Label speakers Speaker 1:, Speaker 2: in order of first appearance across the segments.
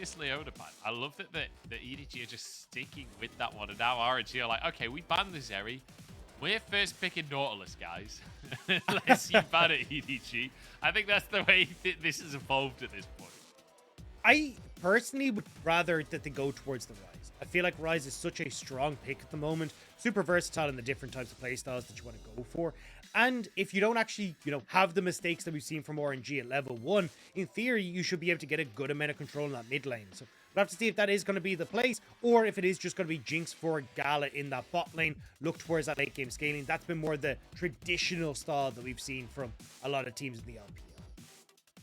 Speaker 1: this Leona ban. I love that the EDG are just sticking with that one. And now RNG are like, okay, we banned the Zeri. We're first picking Nautilus, guys. Unless you ban it, EDG. I think that's the way this has evolved at this point.
Speaker 2: I personally would rather that they go towards the Rise. I feel like Rise is such a strong pick at the moment. Super versatile in the different types of playstyles that you want to go for. And if you don't actually, have the mistakes that we've seen from RNG at level 1, in theory, you should be able to get a good amount of control in that mid lane. So we'll have to see if that is going to be the place, or if it is just going to be Jinx for Gala in that bot lane, look towards that late game scaling. That's been more the traditional style that we've seen from a lot of teams in the LPL.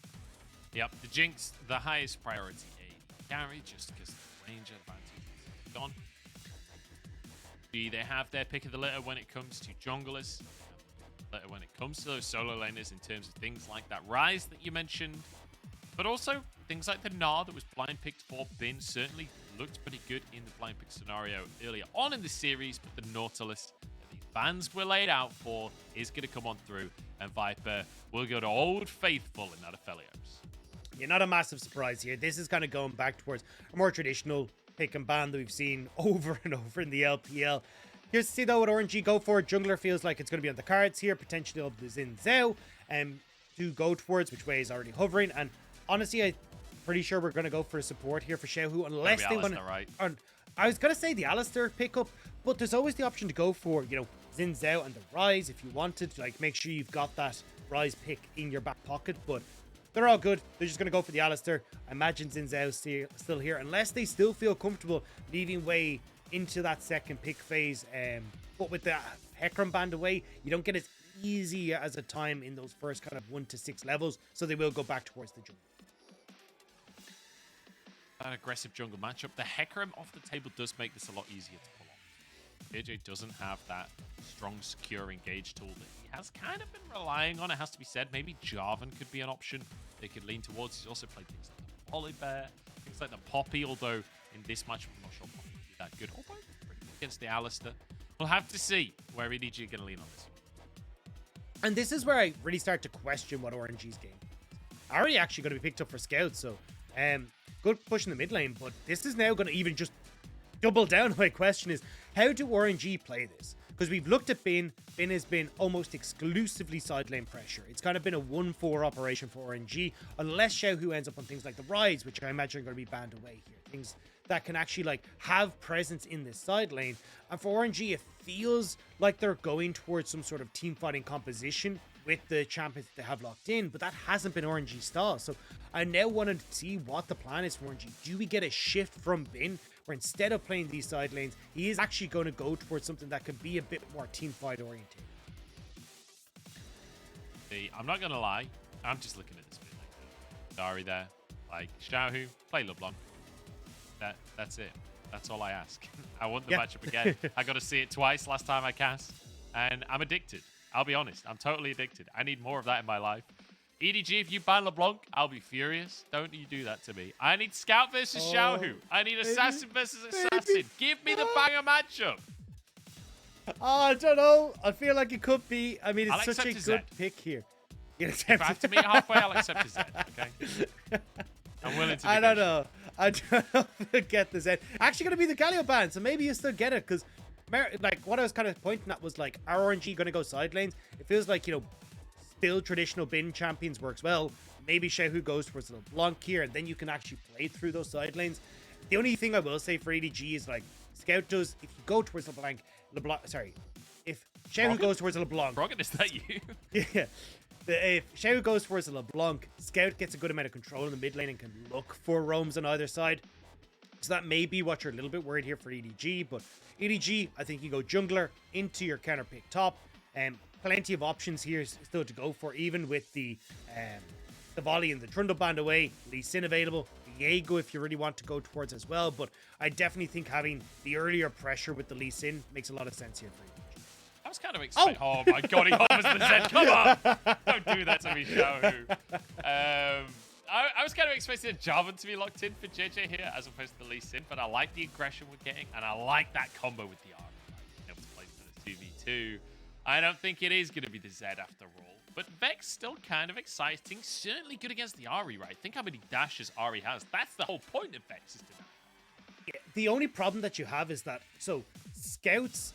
Speaker 1: Yep, the Jinx, the highest priority AD carry, just because the range advantage is gone. They have their pick of the litter when it comes to junglers, when it comes to those solo laners in terms of things like that Rise that you mentioned, but also things like the Gnar that was blind picked for Bin certainly looked pretty good in the blind pick scenario earlier on in the series, but the Nautilus that these bans were laid out for is going to come on through, and Viper will go to Old Faithful in that Aphelios.
Speaker 2: Yeah, not a massive surprise here. This is kind of going back towards a more traditional pick and ban that we've seen over and over in the LPL. Here's to see though what RNG go for. Jungler feels like it's going to be on the cards here. Potentially the Xin Zhao to go towards, which way is already hovering. And honestly, I'm pretty sure we're going to go for a support here for Xiaohu, unless they want to. Right? I was going to say the Alistar pickup, but there's always the option to go for, Xin Zhao and the Rise if you wanted. Like, make sure you've got that Rise pick in your back pocket, but they're all good. They're just going to go for the Alistar. I imagine Xin Zhao still here, unless they still feel comfortable leaving way into that second pick phase. But with the Hecarim band away, you don't get as easy as a time in those first kind of 1 to 6 levels, so they will go back towards the jungle.
Speaker 1: An aggressive jungle matchup. The Hecarim off the table does make this a lot easier to pull off. JJ doesn't have that strong, secure engage tool that he has kind of been relying on, it has to be said. Maybe Jarvan could be an option they could lean towards. He's also played things like the Polybear, things like the Poppy, although in this matchup, I'm not sure Poppy would be that good. Although against the Alistar. We'll have to see where EDG are going to lean on this.
Speaker 2: And this is where I really start to question what RNG's game is. Already actually going to be picked up for Scouts, so good push in the mid lane, but this is now going to even just double down. My question is, how do RNG play this? Because we've looked at Bin. Bin has been almost exclusively side lane pressure. It's kind of been a 1-4 operation for RNG, unless Xiaohu ends up on things like the Rise, which I imagine are going to be banned away here. Things that can actually have presence in this side lane. And for RNG, it feels like they're going towards some sort of team fighting composition with the champions that they have locked in, but that hasn't been RNG's style. So I now want to see what the plan is for RNG. Do we get a shift from Bin, where instead of playing these side lanes, he is actually going to go towards something that can be a bit more team fight oriented?
Speaker 1: I'm not going to lie, I'm just looking at this bit like Dari there, like Xiaohu, play LeBlanc. That's it. That's all I ask. I want the matchup again. I got to see it twice last time I cast, and I'm addicted. I'll be honest. I'm totally addicted. I need more of that in my life. EDG, if you ban LeBlanc, I'll be furious. Don't you do that to me. I need Scout versus Xiaohu. I need Assassin versus Assassin. Give me the banger matchup.
Speaker 2: I don't know. I feel like it could be. I mean, it's such a good pick here.
Speaker 1: If I have to meet halfway, I'll accept a Z, okay? I'm willing to.
Speaker 2: I don't know. I don't know if I get the Z. Actually going to be the Galio ban, so maybe you still get it, because like what I was kind of pointing at was like, are RNG going to go side lanes? It feels like, still traditional bin champions works well. Maybe Xiaohu goes towards LeBlanc here, and then you can actually play through those side lanes. The only thing I will say for EDG is, like, Scout does, if you go towards LeBlanc, if Xiaohu goes towards LeBlanc.
Speaker 1: Brogan, is that you?
Speaker 2: Yeah. If Xiaohu goes towards a LeBlanc, Scout gets a good amount of control in the mid lane and can look for roams on either side. So that may be what you're a little bit worried here for EDG. But EDG, I think you go jungler into your counter pick top. Plenty of options here still to go for, even with the volley and the Trundle band away. Lee Sin available. Diego if you really want to go towards as well. But I definitely think having the earlier pressure with the Lee Sin makes a lot of sense here for EDG.
Speaker 1: I was kind of expecting. Oh my god, he hovers the Z. Come on! Don't do that to me, Xiaohu. I was kind of expecting a Jarvan to be locked in for JJ here as opposed to the Lee Sin, but I like the aggression we're getting, and I like that combo with the R. Being able to play for the 2v2. I don't think it is going to be the Z after all. But Vex still kind of exciting. Certainly good against the Ahri, right? Think how many dashes Ahri has. That's the whole point of Vex is to die.
Speaker 2: Yeah, the only problem that you have is that, so Scout's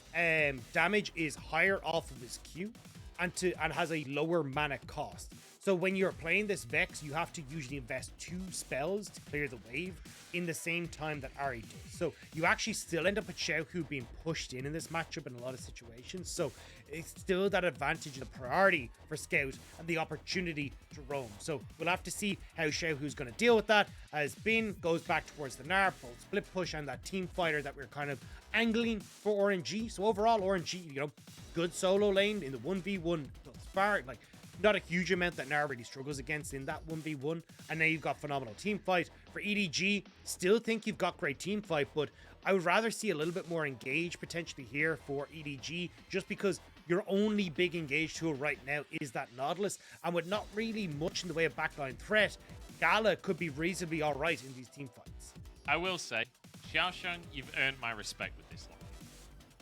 Speaker 2: damage is higher off of his Q and has a lower mana cost. So when you're playing this Vex, you have to usually invest 2 spells to clear the wave in the same time that Ahri does. So you actually still end up with Xiaohu being pushed in this matchup in a lot of situations. So it's still that advantage, the priority for Scout and the opportunity to roam. So we'll have to see how Xiaohu's going to deal with that as Bin goes back towards the Nar, both split push and that team fighter that we're kind of angling for RNG. So overall, RNG, you know, good solo lane in the 1v1 thus far. Like, not a huge amount that Nar really struggles against in that 1v1. And now you've got phenomenal team fight. For EDG, still think you've got great team fight, but I would rather see a little bit more engage potentially here for EDG, just because your only big engage tool right now is that Nautilus. And with not really much in the way of backline threat, Gala could be reasonably alright in these team fights.
Speaker 1: I will say, Xiaosheng, you've earned my respect with this one.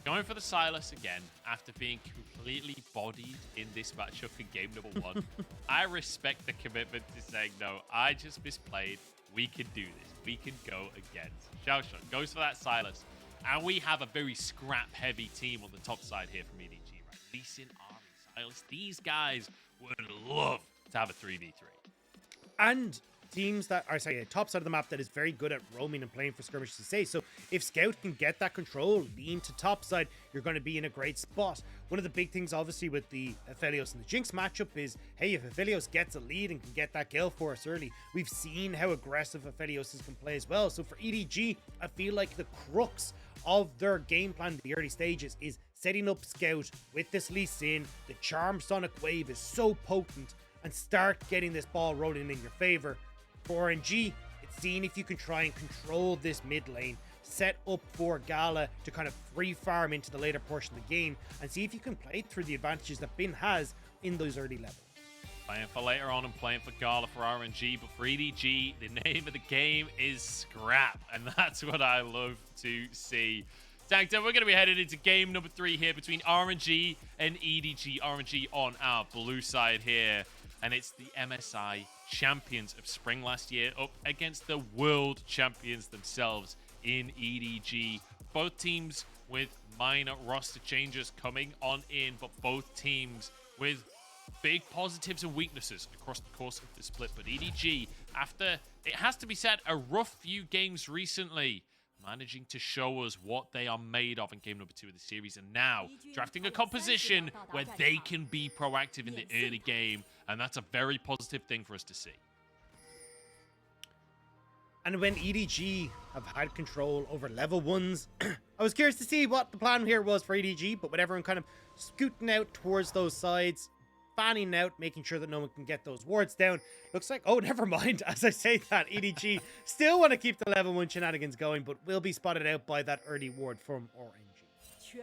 Speaker 1: Going for the Silas again after being completely bodied in this matchup in game number 1. I respect the commitment to saying, no, I just misplayed. We can do this. We can go again. Xiaosheng goes for that Silas. And we have a very scrap-heavy team on the top side here from EDG, right? Lee Sin, Ahri, Silas. These guys would love to have a 3v3.
Speaker 2: And teams that are, sorry, top side of the map that is very good at roaming and playing for skirmish to say. So if Scout can get that control, lean to top side, you're going to be in a great spot. One of the big things, obviously, with the Aphelios and the Jinx matchup is, hey, if Aphelios gets a lead and can get that Gale Force early, we've seen how aggressive Aphelios can play as well. So for EDG, I feel like the crux of their game plan in the early stages is setting up Scout with this Lee Sin. The Charm Sonic Wave is so potent, and start getting this ball rolling in your favor. For RNG, it's seeing if you can try and control this mid lane, set up for Gala to kind of free farm into the later portion of the game, and see if you can play through the advantages that Bin has in those early levels.
Speaker 1: Playing for later on and playing for Gala for RNG, but for EDG, the name of the game is scrap, and that's what I love to see. Tag, we're going to be headed into game number 3 here between RNG and EDG. RNG on our blue side here, and it's the MSI champions of spring last year up against the world champions themselves in EDG. Both teams with minor roster changes coming on in, but both teams with big positives and weaknesses across the course of the split. But EDG, after, it has to be said, a rough few games recently, managing to show us what they are made of in game number 2 of the series, and now drafting a composition where they can be proactive in the early game, and that's a very positive thing for us to see.
Speaker 2: And when EDG have had control over level 1s, I was curious to see what the plan here was for EDG, but with everyone kind of scooting out towards those sides, fanning out, making sure that no one can get those wards down. Looks like, oh, never mind. As I say that, EDG still want to keep the level 1 shenanigans going, but will be spotted out by that early ward from RNG.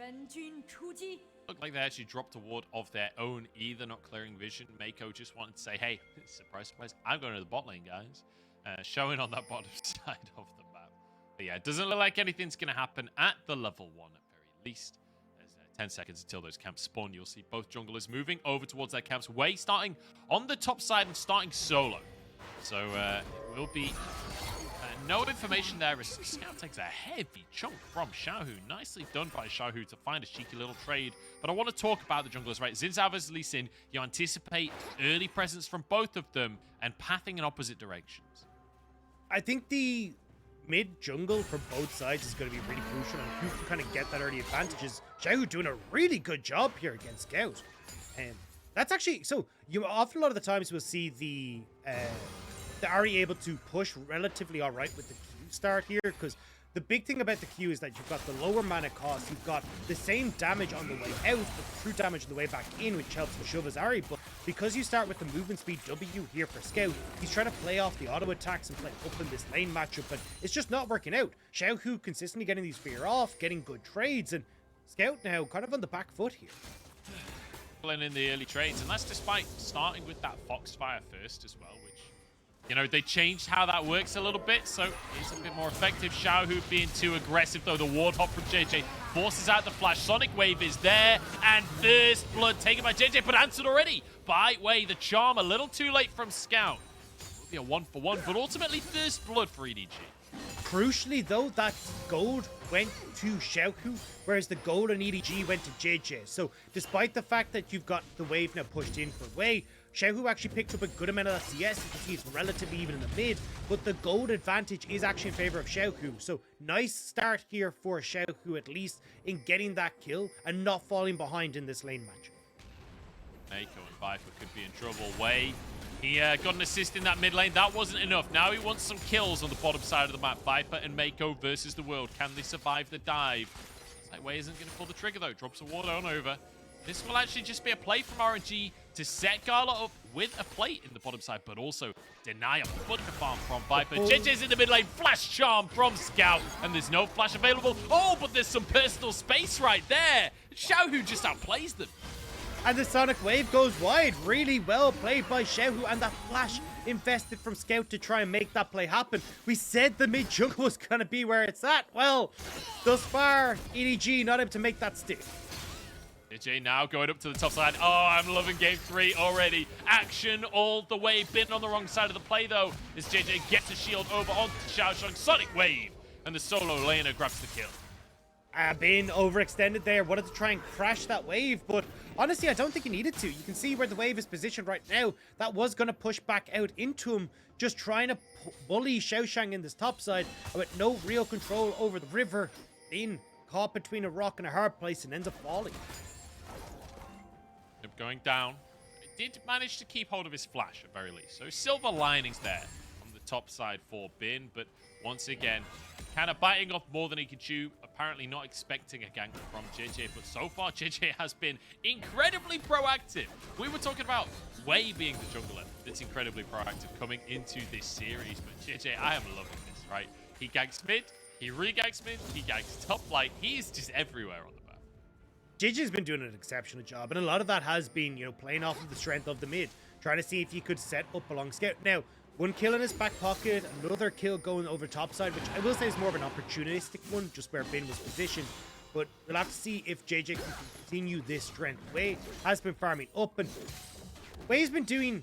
Speaker 1: Looked like they actually dropped a ward of their own, either not clearing vision. Mako just wanted to say, hey, surprise, surprise, I'm going to the bot lane, guys. Showing on that bottom side of the map. But yeah, it doesn't look like anything's going to happen at the level 1 at very least. 10 seconds until those camps spawn. You'll see both junglers moving over towards their camps. Wei starting on the top side and starting solo. So it will be no information there as Scout takes a heavy chunk from Xiaohu. Nicely done by Xiaohu to find a cheeky little trade. But I want to talk about the junglers, right? Xin vs Lee Sin, you anticipate early presence from both of them and pathing in opposite directions.
Speaker 2: I think the mid jungle for both sides is going to be really crucial, and who can kind of get that early advantages. Xiaohu doing a really good job here against Scout, and that's actually, so you often a lot of the times we'll see the Ahri able to push relatively all right with the Q start here, because the big thing about the Q is that you've got the lower mana cost, you've got the same damage on the way out, but true damage on the way back in, which helps to shove his Ahri. But because you start with the movement speed W here for Scout, he's trying to play off the auto attacks and play up in this lane matchup, but it's just not working out. Xiaohu consistently getting these fear off, getting good trades, and Scout now kind of on the back foot here.
Speaker 1: In the early trades, and that's despite starting with that Foxfire first as well, which, you know, they changed how that works a little bit, so it's a bit more effective. Xiaohu being too aggressive, though. The ward hop from JJ forces out the flash. Sonic Wave is there, and first blood taken by JJ, but answered already by Way. The charm a little too late from Scout. Will be a 1-for-1, but ultimately first blood for EDG.
Speaker 2: Crucially, though, that gold went to Xiaohu, whereas the gold on EDG went to JJ. So, despite the fact that you've got the wave now pushed in for Wei, Xiaohu actually picked up a good amount of that CS. You can see it's relatively even in the mid, but the gold advantage is actually in favor of Xiaohu. So, nice start here for Xiaohu, at least, in getting that kill and not falling behind in this lane match.
Speaker 1: Mako and Viper could be in trouble. Wei, he got an assist in that mid lane. That wasn't enough. Now he wants some kills on the bottom side of the map. Viper and Mako versus the world. Can they survive the dive? It's like Wei isn't going to pull the trigger, though. Drops a ward on over. This will actually just be a play from RNG to set Gala up with a plate in the bottom side, but also deny a bunch of farm from Viper. JJ's in the mid lane. Flash charm from Scout, and there's no flash available. Oh, but there's some personal space right there. Xiaohu just outplays them.
Speaker 2: And the Sonic Wave goes wide. Really well played by Xiaohu, and that flash invested from Scout to try and make that play happen. We said the mid jungle was going to be where it's at. Well, thus far, EDG not able to make that stick.
Speaker 1: JJ now going up to the top side. Oh, I'm loving game 3 already. Action all the way. Been on the wrong side of the play, though, as JJ gets a shield over onto Xiaoshang. Sonic Wave, and the solo laner grabs the kill.
Speaker 2: Been overextended there. Wanted to try and crash that wave, but honestly, I don't think he needed to. You can see where the wave is positioned right now. That was going to push back out into him, just trying to bully Xiaoshang in this top side with no real control over the river. Being caught between a rock and a hard place and ends up falling.
Speaker 1: Going down. It did manage to keep hold of his flash at very least. So silver linings there on the top side for Bin, but once again, kind of biting off more than he could chew. Apparently not expecting a gank from JJ, but so far JJ has been incredibly proactive. We were talking about Wei being the jungler that's incredibly proactive coming into this series, but JJ, I am loving this, right? He ganks mid, he re-ganks mid, he ganks top, like, he's just everywhere on the map.
Speaker 2: JJ's been doing an exceptional job, and a lot of that has been, you know, playing off of the strength of the mid, trying to see if you could set up along Scout. Now, one kill in his back pocket, another kill going over top side, which I will say is more of an opportunistic one, just where Bin was positioned. But we'll have to see if JJ can continue this strength. Wei has been farming up, and Wei's been doing,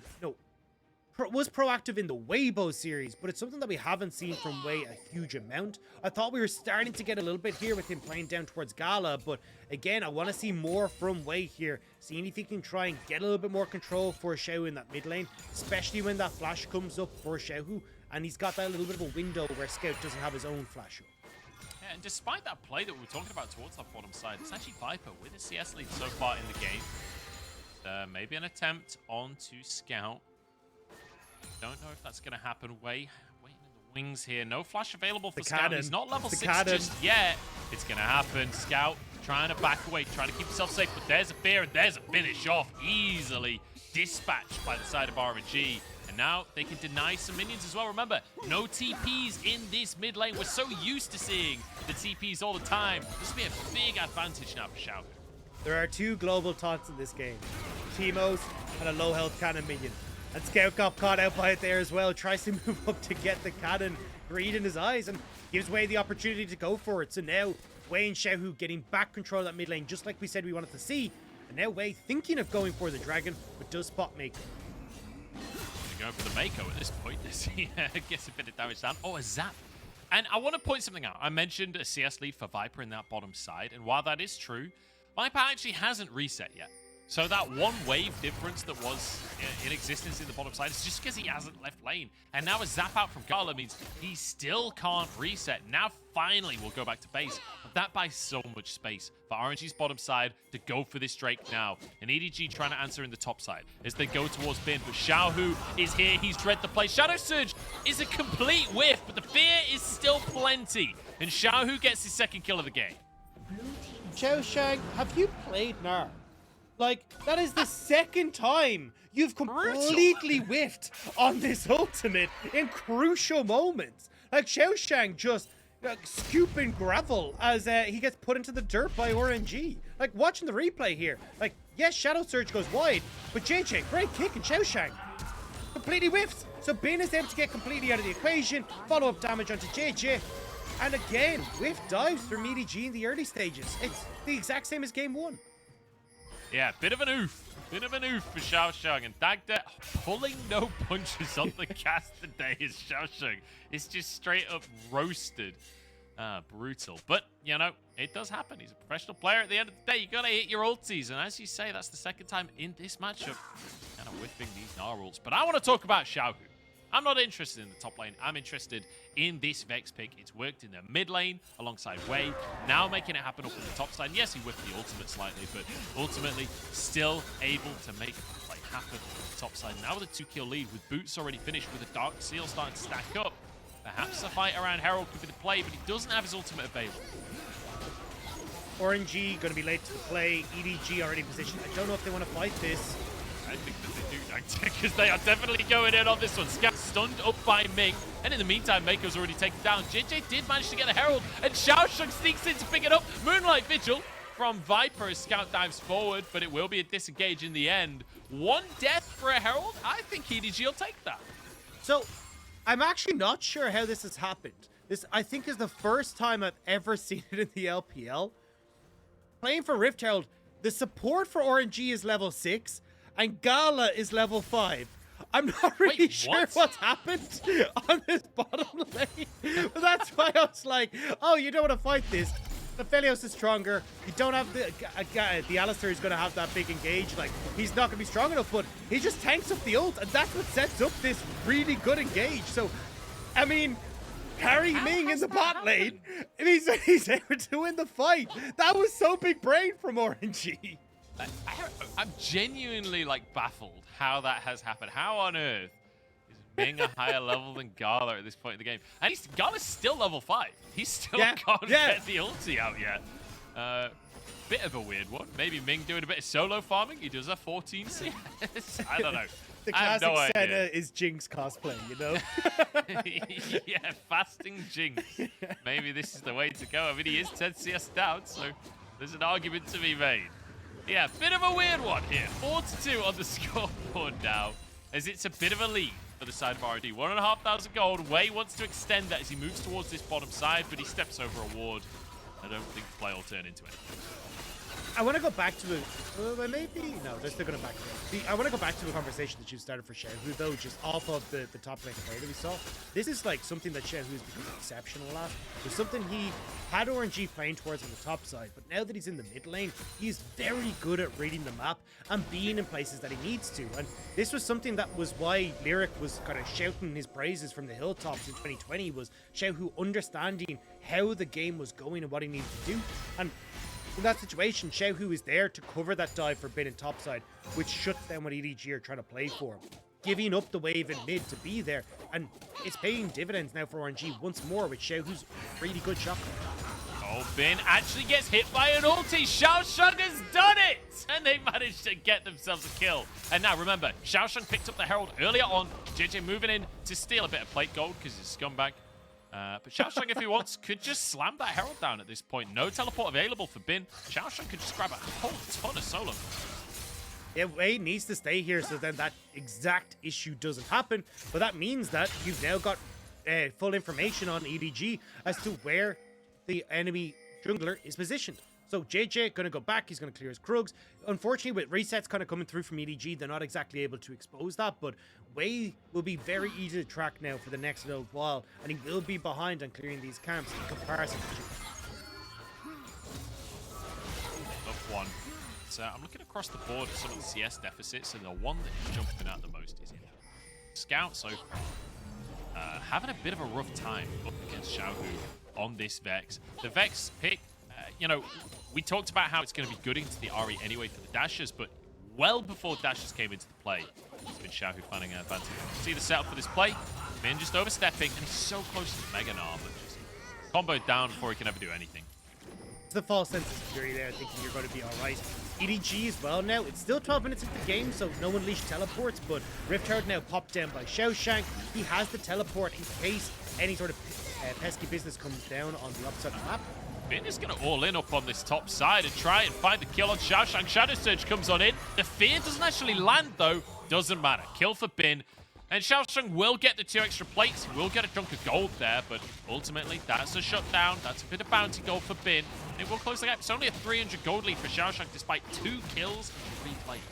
Speaker 2: was proactive in the Weibo series, but it's something that we haven't seen from Wei a huge amount. I thought we were starting to get a little bit here with him playing down towards Gala, but again, I want to see more from Wei here, seeing if he can try and get a little bit more control for Xiao in that mid lane, especially when that flash comes up for Xiaohu, and he's got that little bit of a window where Scout doesn't have his own flash up.
Speaker 1: Yeah, and despite that play that we were talking about towards that bottom side, it's actually Viper with a CS lead so far in the game. Maybe an attempt onto Scout. Don't know if that's going to happen. Waiting in the wings here. No flash available for Scout. He's not level 6 just yet. It's going to happen. Scout trying to back away, trying to keep himself safe. But there's a fear and there's a finish off. Easily dispatched by the side of RNG. And now they can deny some minions as well. Remember, no TPs in this mid lane. We're so used to seeing the TPs all the time. This will be a big advantage now for Xiao.
Speaker 2: There are 2 global taunts in this game. Teemos and a low health cannon minion. And Scout got caught out by it there as well. Tries to move up to get the cannon. Greed in his eyes and gives Wei the opportunity to go for it. So now Wei and Xiaohu getting back control of that mid lane, just like we said we wanted to see. And now Wei thinking of going for the dragon, but does spot Mako.
Speaker 1: Going for the Mako at this point. He gets a bit of damage down. Oh, a zap. And I want to point something out. I mentioned a CS lead for Viper in that bottom side. And while that is true, Viper actually hasn't reset yet. So that one wave difference that was in existence in the bottom side is just because he hasn't left lane. And now a zap out from Gala means he still can't reset. Now finally we'll go back to base. But that buys so much space for RNG's bottom side to go for this Drake now. And EDG trying to answer in the top side as they go towards Bin. But Xiaohu is here. He's dread the play. Shadow Surge is a complete whiff, but the fear is still plenty. And Xiaohu gets his second kill of the game.
Speaker 2: Xiaoshang, have you played Gnar? Like, that is the second time you've completely whiffed on this ultimate in crucial moments. Like, Xiaoshang just scooping gravel as he gets put into the dirt by RNG. Like, watching the replay here. Like, yes, Shadow Surge goes wide, but JJ, great kick, and Xiaoshang completely whiffs. So Bin is able to get completely out of the equation, follow-up damage onto JJ, and again, whiff dives from EDG in the early stages. It's the exact same as game 1.
Speaker 1: Yeah, bit of an oof. Bit of an oof for Xiaosheng, and Dagda pulling no punches on the cast today as Xiaosheng is just straight up roasted. Brutal. But, you know, it does happen. He's a professional player. At the end of the day, you got to hit your ultis. And as you say, that's the second time in this matchup. Kind of whiffing these Gnar ults. But I want to talk about Xiaohu. I'm not interested in the top lane. I'm interested in this Vex pick. It's worked in the mid lane alongside Wei. Now making it happen up on the top side. Yes, he whiffed the ultimate slightly, but ultimately still able to make the play happen on the top side. Now with a 2-kill lead, with Boots already finished, with a Dark Seal starting to stack up. Perhaps a fight around Herald could be the play, but he doesn't have his ultimate available.
Speaker 2: RNG going to be late to the play. EDG already positioned. I don't know if they want to fight this.
Speaker 1: I think that they do, because they are definitely going in on this one. Scout stunned up by Ming, and in the meantime, Mako's already taken down. JJ did manage to get the Herald, and Xiaosheng sneaks in to pick it up. Moonlight Vigil from Viper as Scout dives forward, but it will be a disengage in the end. One death for a Herald. I think EDG will take that.
Speaker 2: So, I'm actually not sure how this has happened. This, I think, is the first time I've ever seen it in the LPL. Playing for Rift Herald, the support for RNG is level 6, and Gala is level 5. I'm not really sure what's happened on this bottom lane. But that's why I was like, oh, you don't want to fight this. The Felios is stronger. You don't have the Alistair is going to have that big engage. Like, he's not going to be strong enough, but he just tanks up the ult, and that's what sets up this really good engage. So, I mean, carry Ming in the bot lane, and he's able to win the fight. That was so big brain from RNG.
Speaker 1: I'm genuinely, like, baffled how that has happened. How on earth is Ming a higher level than Gala at this point in the game? And Gala's still level 5. He's still can't get the ulti out yet. Bit of a weird one. Maybe Ming doing a bit of solo farming. He does have 14 CS. I don't know.
Speaker 2: The classic Senna is Jinx cosplay, you know?
Speaker 1: Yeah, fasting Jinx. Maybe this is the way to go. I mean, he is 10 CS down, so there's an argument to be made. Yeah, bit of a weird one here. 4-2 on the scoreboard now, as it's a bit of a lead for the side of RD. 1,500 gold. Wei wants to extend that as he moves towards this bottom side, but he steps over a ward. I don't think the play will turn into it.
Speaker 2: I want to go back to maybe no, they're still going to back to it. I want to go back to a conversation that you started for Xiaohu, though, just off of the top lane player that we saw. This is like something that Xiaohu has become exceptional at. There's something he had RNG playing towards on the top side, but now that he's in the mid lane, he's very good at reading the map and being in places that he needs to. And this was something that was why Lyric was kind of shouting his praises from the hilltops in 2020, was Xiaohu understanding how the game was going and what he needed to do. And in that situation, Xiaohu is there to cover that dive for Bin and topside, which shuts down what EDG are trying to play for. Giving up the wave in mid to be there, and it's paying dividends now for RNG once more with Xiaohu's really good shot.
Speaker 1: Oh, Bin actually gets hit by an ulti. Xiaosheng has done it! And they managed to get themselves a kill. And now remember, Xiaosheng picked up the Herald earlier on. JJ moving in to steal a bit of plate gold because he's a scumbag. But Xiaosheng, if he wants, could just slam that Herald down at this point. No teleport available for Bin. Xiaosheng could just grab a whole ton of solo.
Speaker 2: Yeah, Wei needs to stay here so then that exact issue doesn't happen. But that means that you've now got full information on EDG as to where the enemy jungler is positioned. So JJ going to go back. He's going to clear his Krugs. Unfortunately, with resets kind of coming through from EDG, they're not exactly able to expose that. But Wei will be very easy to track now for the next little while. And he will be behind on clearing these camps in comparison to
Speaker 1: Up one. So I'm looking across the board at some of the CS deficits. And the one that is jumping out the most is in Scout. So having a bit of a rough time up against Xiaohu on this Vex. The Vex pick, you know, we talked about how it's going to be good into the RE anyway for the Dashers, but well before Dashers came into the play, it's been Xiaohu finding an advantage. See the setup for this play? Min just overstepping, and he's so close to the Mega Gnar, but just comboed down before he can ever do anything.
Speaker 2: It's the false sense of security there, thinking you're going to be alright. EDG as well now. It's still 12 minutes into the game, so no unleashed teleports, but Rift Herald now popped down by Xiaosheng. He has the teleport in case any sort of pesky business comes down on the upside of the map.
Speaker 1: Bin is going to all in up on this top side and try and find the kill on Xiaosheng. Shadow Surge comes on in. The fear doesn't actually land, though. Doesn't matter. Kill for Bin. And Xiaosheng will get the 2 extra plates. He will get a chunk of gold there, but ultimately, that's a shutdown. That's a bit of bounty gold for Bin. It will close the gap. It's only a 300 gold lead for Xiaosheng despite 2 kills and 3 plates.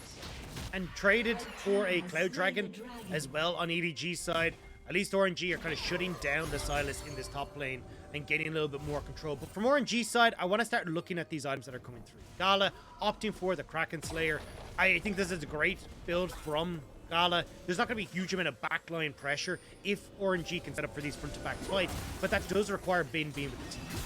Speaker 2: And traded for a Cloud Dragon as well on EDG side. At least RNG are kind of shutting down the Silas in this top lane and getting a little bit more control. But from RNG side, I want to start looking at these items that are coming through. Gala opting for the Kraken Slayer. I think this is a great build from Gala. There's not going to be a huge amount of backline pressure if RNG can set up for these front-to-back fights, but that does require Bin being with the team.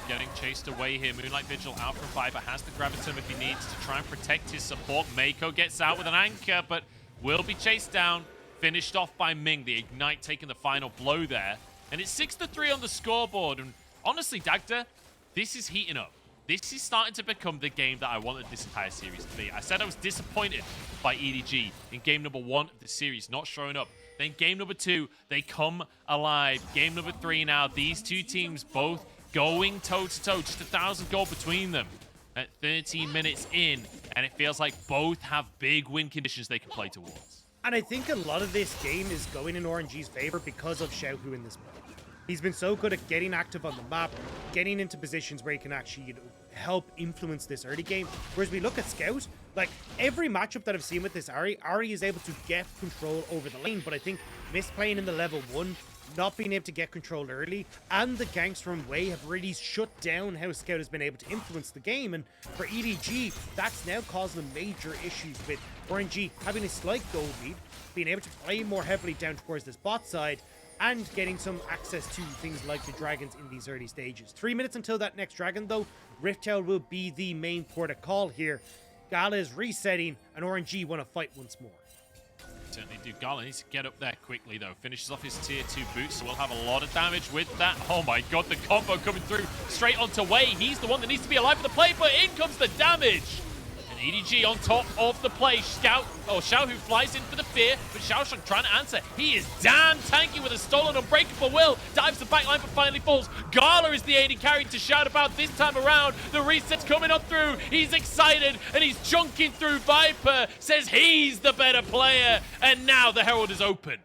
Speaker 1: Getting chased away here. Moonlight Vigil out from Viper. Has the Gravitum if he needs to try and protect his support. Mako gets out with an anchor, but will be chased down. Finished off by Ming. The Ignite taking the final blow there. And it's 6-3 on the scoreboard. And honestly, Dagda, this is heating up. This is starting to become the game that I wanted this entire series to be. I said I was disappointed by EDG in game number 1 of the series, not showing up. Then game number 2, they come alive. Game number 3 now, these two teams both going toe-to-toe, just 1,000 gold between them at 13 minutes in, and it feels like both have big win conditions they can play towards.
Speaker 2: And I think a lot of this game is going in RNG's favor because of Xiaohu in this mode. He's been so good at getting active on the map, getting into positions where he can actually, help influence this early game. Whereas we look at Scout, like every matchup that I've seen with this Ahri is able to get control over the lane, but I think misplaying in the level 1, not being able to get control early, and the ganks from Wei have really shut down how Scout has been able to influence the game. And for EDG, that's now causing them major issues with RNG having a slight gold lead, being able to play more heavily down towards this bot side, and getting some access to things like the dragons in these early stages. 3 minutes until that next dragon though. Rift Tower will be the main port of call here. Gala is resetting, and RNG want to fight once more.
Speaker 1: Certainly do. Gala needs to get up there quickly, though. Finishes off his tier 2 boots, so we'll have a lot of damage with that. Oh my god, the combo coming through straight onto Wei. He's the one that needs to be alive for the play, but in comes the damage. And EDG on top of the play. Xiaohu flies in for the fear, but Xiaosheng trying to answer. He is damn tanky with a stolen unbreakable will. Dives the backline, but finally falls. Gala is the AD carry to shout about this time around. The reset's coming up through. He's excited, and he's chunking through Viper. Says he's the better player, and now the Herald is open.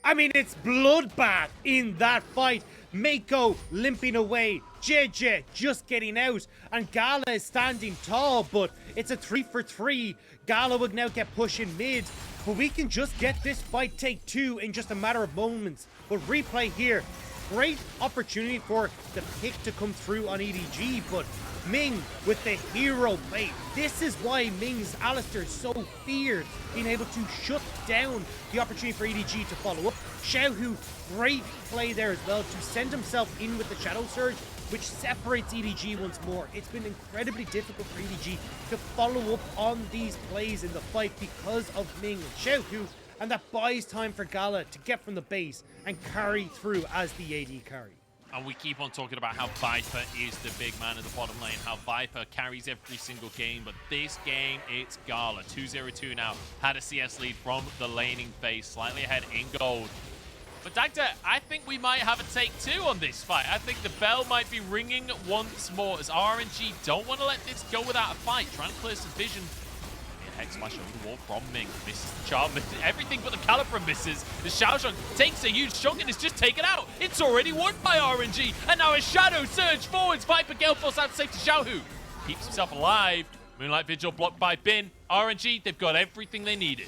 Speaker 2: I mean, it's bloodbath in that fight. Mako limping away, JJ just getting out, and Gala is standing tall, but it's a 3-for-3. Gala would now get pushing mid, but we can just get this fight take 2 in just a matter of moments. But replay here, great opportunity for the pick to come through on EDG, but Ming with the hero play. This is why Ming's Alistair is so feared, being able to shut down the opportunity for EDG to follow up. Xiaohu, great play there as well to send himself in with the Shadow Surge, which separates EDG once more. It's been incredibly difficult for EDG to follow up on these plays in the fight because of Ming and Xiaohu, and that buys time for Gala to get from the base and carry through as the AD carry.
Speaker 1: And we keep on talking about how Viper is the big man in the bottom lane, how Viper carries every single game, but this game, it's Gala. 2-0-2 now, had a CS lead from the laning phase, slightly ahead in gold. But Dagda, I think we might have a take 2 on this fight. I think the bell might be ringing once more as RNG don't want to let this go without a fight. Trying to clear some vision. Hex smash over the wall from Ming. Misses the charm. Everything but the Caliber misses. The Xiaosheng takes a huge chunk and is just taken out. It's already won by RNG. And now a Shadow Surge forwards. Viper Gale force out safe to Xiaohu. Keeps himself alive. Moonlight Vigil blocked by Bin. RNG, they've got everything they needed.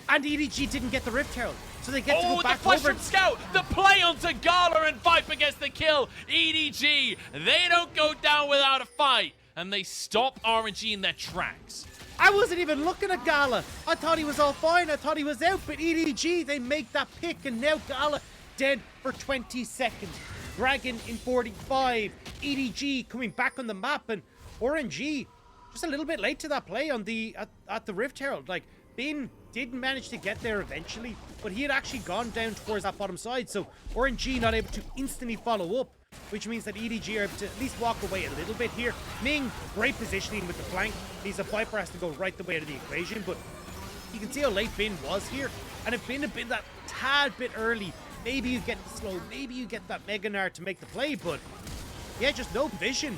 Speaker 2: And EDG didn't get the Rift Herald, so they get to go back
Speaker 1: the flash
Speaker 2: over.
Speaker 1: from Scout, the play onto Gala, and Viper gets the kill. EDG, they don't go down without a fight, and they stop RNG in their tracks.
Speaker 2: I wasn't even looking at Gala. I thought he was all fine. I thought he was out, but EDG, they make that pick, and now Gala dead for 20 seconds. Dragon in 45. EDG coming back on the map, and RNG just a little bit late to that play on the at the Rift Herald. Like, Bin didn't manage to get there eventually, but he had actually gone down towards that bottom side, so RNG not able to instantly follow up, which means that EDG are able to at least walk away a little bit here. Ming, great positioning with the flank. Means a Viper has to go right the way out of the equation, but you can see how late Bin was here, and if Bin had been that tad bit early, maybe you get the slow, maybe you get that Mega Gnar to make the play, but yeah, just no vision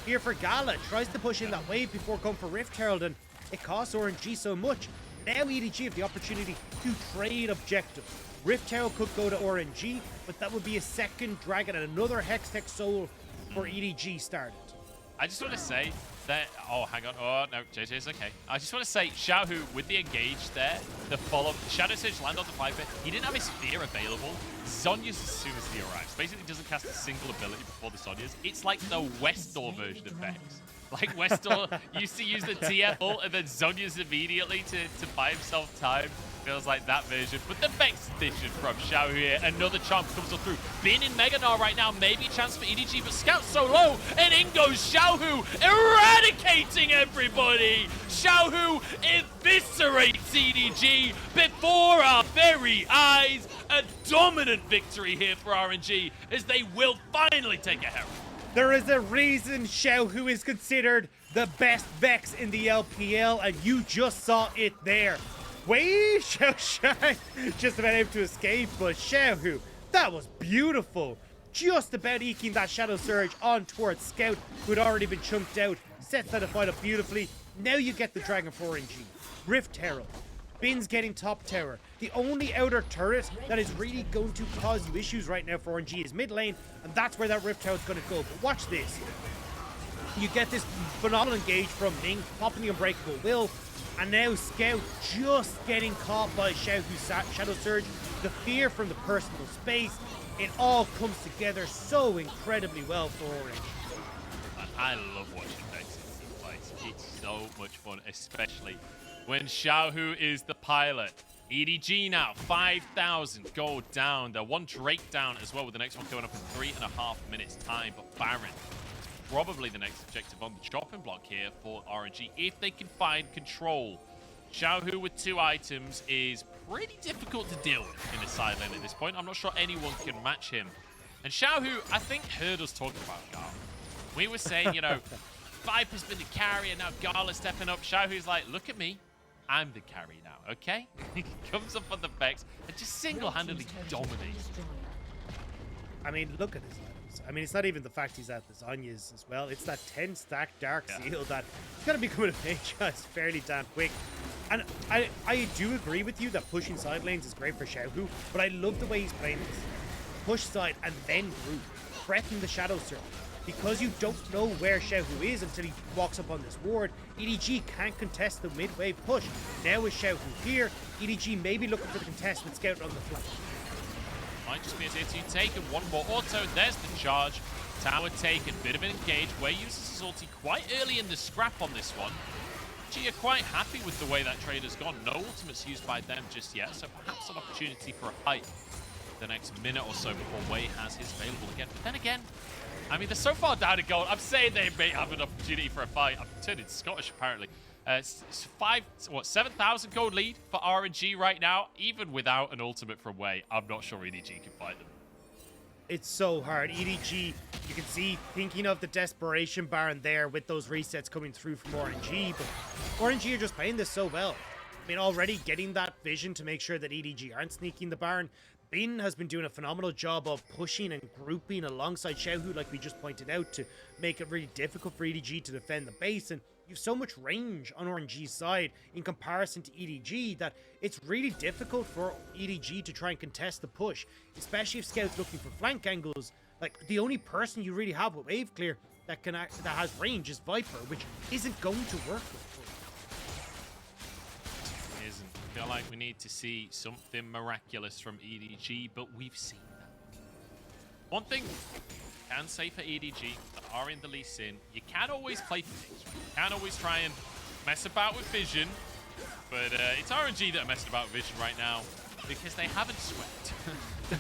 Speaker 2: here for Gala. Tries to push in that wave before going for Rift Herald, and it costs RNG so much. Now EDG have the opportunity to trade objectives. Rift Tower could go to RNG, but that would be a second dragon and another Hextech Soul for EDG started.
Speaker 1: I just want to say that, oh, hang on. Oh, no, JJ's okay. I just want to say, Xiaohu, with the engage there, the follow, Shadow Surge land on the Viper, he didn't have his Fear available. Zhonya's as soon as he arrives. Basically doesn't cast a single ability before the Zhonya's. It's like the Westdoor version of Vex. Like Westdoor used to use the TF ult and then Zhonya's immediately to buy himself time. Feels like that version. But the Vex edition from Xiaohu here. Another charm comes on through. Being in Mega Gnar right now, maybe a chance for EDG, but Scout so low. And in goes Xiaohu, eradicating everybody. Xiaohu eviscerates EDG before our very eyes. A dominant victory here for RNG as they will finally take a Herald.
Speaker 2: There is a reason Xiaohu is considered the best Vex in the LPL, and you just saw it there. Wait, Xiao just about able to escape, but Xiaohu, that was beautiful. Just about eking that Shadow Surge on towards Scout, who had already been chunked out. Sets that fight up beautifully. Now you get the Dragon 4NG. Rift Herald. Bin's getting top tower. The only outer turret that is really going to cause you issues right now for RNG is mid lane, and that's where that Rift Tower is going to go. But watch this. You get this phenomenal engage from Ming, popping the Unbreakable Will, and now Scout just getting caught by Xiaohu's Shadow Surge. The fear from the personal space. It all comes together so incredibly well for Orange.
Speaker 1: I love watching Vex in this place. It's so much fun, especially when Xiaohu is the pilot. EDG now, 5,000 gold down. They're one Drake down as well, with the next one coming up in 3.5 minutes time. But Baron is probably the next objective on the chopping block here for RNG, if they can find control. Xiaohu with 2 items is pretty difficult to deal with in the side lane at this point. I'm not sure anyone can match him. And Xiaohu, I think, heard us talking about Gala. We were saying, you know, Viper's been the carrier, now Gala stepping up. Xiaohu's like, look at me. I'm the carry now, okay? He comes up on the Vex and just single-handedly dominates.
Speaker 2: I mean, look at his items. I mean, it's not even the fact he's at the Zhonya's as well. It's that 10-stack Dark Seal that he's going to become a mage fairly damn quick. And I do agree with you that pushing side lanes is great for Xiaohu, but I love the way he's playing this. Push side and then group. Threaten the Shadow Surge. Because you don't know where Xiaohu is until he walks up on this ward, EDG can't contest the mid-wave push. Now with Xiaohu here, EDG may be looking for the contest with Scout on the flank.
Speaker 1: Might just be a tier 2 taken. One more auto. There's the charge. Tower taken. Bit of an engage. Way uses his ulti quite early in the scrap on this one. Actually, are quite happy with the way that trade has gone. No ultimates used by them just yet, so perhaps an opportunity for a fight the next minute or so before Wei has his available again. But then again, I mean, they're so far down to gold. I'm saying they may have an opportunity for a fight. I'm turning Scottish, apparently. 7,000 gold lead for RNG right now. Even without an ultimate from Wei, I'm not sure EDG can fight them.
Speaker 2: It's so hard. EDG, you can see, thinking of the desperation Baron there with those resets coming through from RNG, but RNG are just playing this so well. I mean, already getting that vision to make sure that EDG aren't sneaking the Baron. Bin has been doing a phenomenal job of pushing and grouping alongside Xiaohu, like we just pointed out, to make it really difficult for EDG to defend the base. And you have so much range on RNG's side in comparison to EDG that it's really difficult for EDG to try and contest the push, especially if Scout's looking for flank angles. Like, the only person you really have with wave clear that has range is Viper, which isn't going to work with.
Speaker 1: I feel like we need to see something miraculous from EDG, but we've seen that. One thing I can say for EDG that are in the Lee Sin, you can't always play physics. You can't always try and mess about with vision, but it's RNG that are messing about with vision right now because they haven't swept.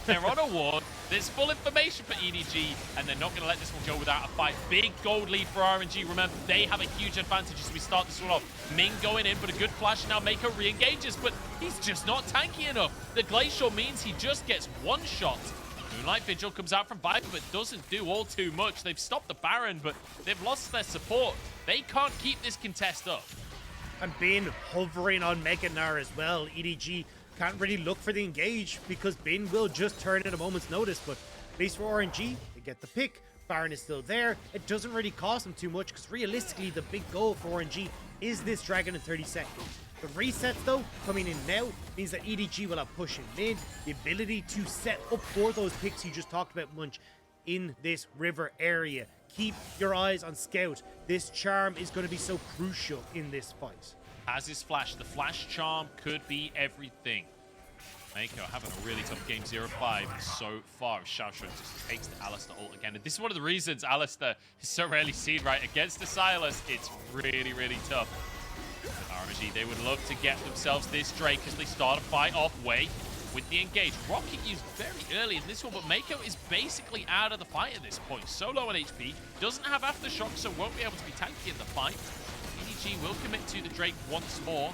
Speaker 1: They're on a ward. There's full information for EDG, and they're not going to let this one go without a fight. Big gold lead for RNG. Remember, they have a huge advantage as we start this one off. Ming going in, but a good flash now. Mako re-engages, but he's just not tanky enough. The Glacial means he just gets one shot. Moonlight Vigil comes out from Viper, but doesn't do all too much. They've stopped the Baron, but they've lost their support. They can't keep this contest up.
Speaker 2: And Bin hovering on Mega Gnar as well. EDG can't really look for the engage because Bin will just turn at a moment's notice, but at least for RNG, they get the pick. Baron is still there. It doesn't really cost them too much because realistically, the big goal for RNG is this Dragon in 30 seconds. The resets, though, coming in now means that EDG will have push in mid, the ability to set up for those picks you just talked about, Munch, in this river area. Keep your eyes on Scout. This charm is going to be so crucial in this fight.
Speaker 1: Has his flash. The flash charm could be everything. Mako having a really tough game 0-5 so far. Xiaoshu just takes the Alistar ult again. And this is one of the reasons Alistar is so rarely seen, right? Against the Silas, it's really, really tough. RNG, they would love to get themselves this Drake as they start a fight off way with the engage. Rocket used very early in this one, but Mako is basically out of the fight at this point. So low on HP, doesn't have Aftershock, so won't be able to be tanky in the fight. EDG will commit to the Drake once more.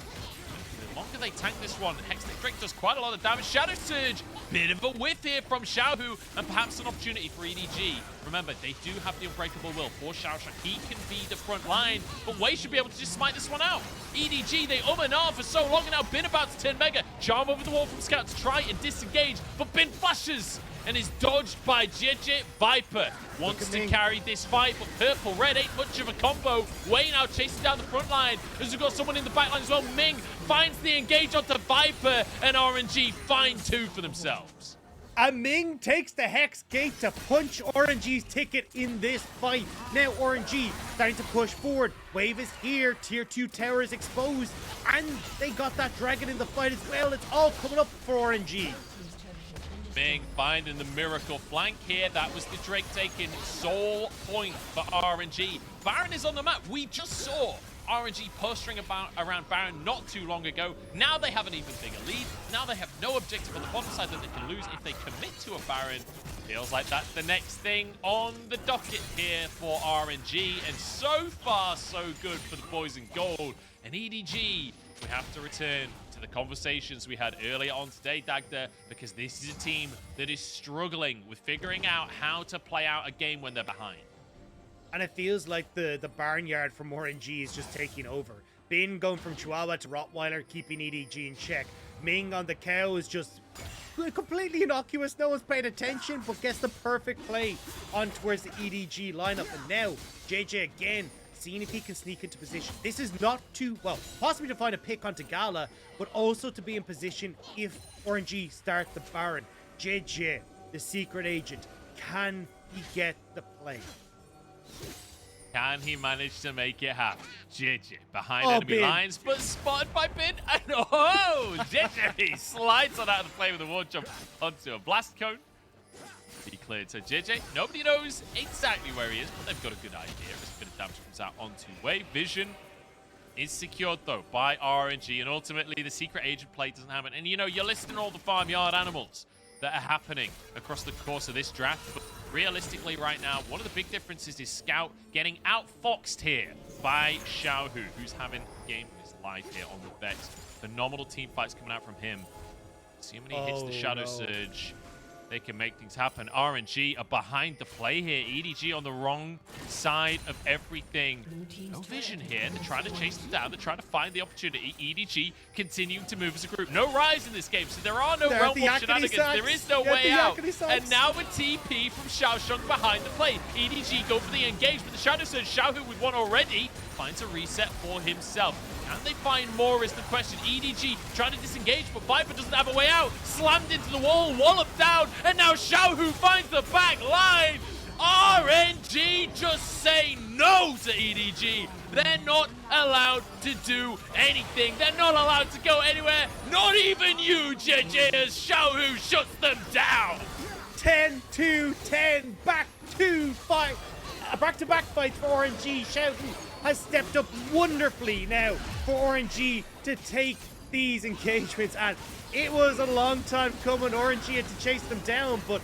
Speaker 1: The longer they tank this one, Hextech Drake does quite a lot of damage. Shadow Surge, bit of a whiff here from Xiaohu, and perhaps an opportunity for EDG. Remember, they do have the Unbreakable Will for Xiaoshu. He can be the front line, but Wei should be able to just smite this one out. EDG, they and ah for so long, and now Bin about to turn Mega. Charm over the wall from Scout to try and disengage, but Bin flashes and is dodged by JJ. Viper wants to carry this fight, but Purple Red ain't much of a combo. Wei now chasing down the front line as we've got someone in the back line as well. Ming finds the engage onto Viper, and RNG find two for themselves.
Speaker 2: And Ming takes the Hex Gate to punch RNG's ticket in this fight. Now RNG starting to push forward. Wave is here. Tier 2 tower is exposed. And they got that dragon in the fight as well. It's all coming up for RNG.
Speaker 1: Ming finding the miracle flank here. That was the Drake taking sole point for RNG. Baron is on the map. We just saw RNG postering around Baron not too long ago. Now they have an even bigger lead. Now they have no objective on the bottom side that they can lose if they commit to a Baron. Feels like that's the next thing on the docket here for RNG. And so far, so good for the boys in gold. And EDG, we have to return to the conversations we had earlier on today, Dagda, because this is a team that is struggling with figuring out how to play out a game when they're behind.
Speaker 2: And it feels like the barnyard from RNG is just taking over. Bin going from Chihuahua to Rottweiler, keeping EDG in check. Ming on the cow is just completely innocuous. No one's paying attention, but gets the perfect play on towards the EDG lineup. And now, JJ again, seeing if he can sneak into position. This is not to, well, possibly to find a pick onto Gala, but also to be in position if RNG start the Baron. JJ, the secret agent, can he get the play?
Speaker 1: Can he manage to make it happen? JJ behind enemy lines, but spotted by Bin. And oh, JJ slides on out of the play with a wall jump onto a blast cone. He cleared. So JJ, nobody knows exactly where he is, but they've got a good idea as a bit of damage comes out onto Wei. Vision is secured though by RNG, and ultimately the secret agent play doesn't happen. And you know, you're listing all the farmyard animals that are happening across the course of this draft, but realistically right now, one of the big differences is Scout getting outfoxed here by Xiaohu, who's having a game of his life here on the Vex. Phenomenal team fights coming out from him. See how many hits the Shadow Surge. They can make things happen. RNG are behind the play here. EDG on the wrong side of everything. No vision here. They're trying to chase them down. They're trying to find the opportunity. EDG continuing to move as a group. No rise in this game, so there are no realm war shenanigans. There is no way out. And now a TP from Xiaosheng behind the play. EDG go for the engage, but the Shadow Surge, Xiaohu with one already, finds a reset for himself. Can they find more is the question. EDG trying to disengage, but Viper doesn't have a way out. Slammed into the wall, walloped down, and now Xiaohu finds the back line. RNG just say no to EDG. They're not allowed to do anything. They're not allowed to go anywhere. Not even you, JJ, as Xiaohu shuts them down.
Speaker 2: 10-10, back-to-back fights for RNG. Xiaohu has stepped up wonderfully now for RNG to take these engagements, and it was a long time coming. RNG had to chase them down, but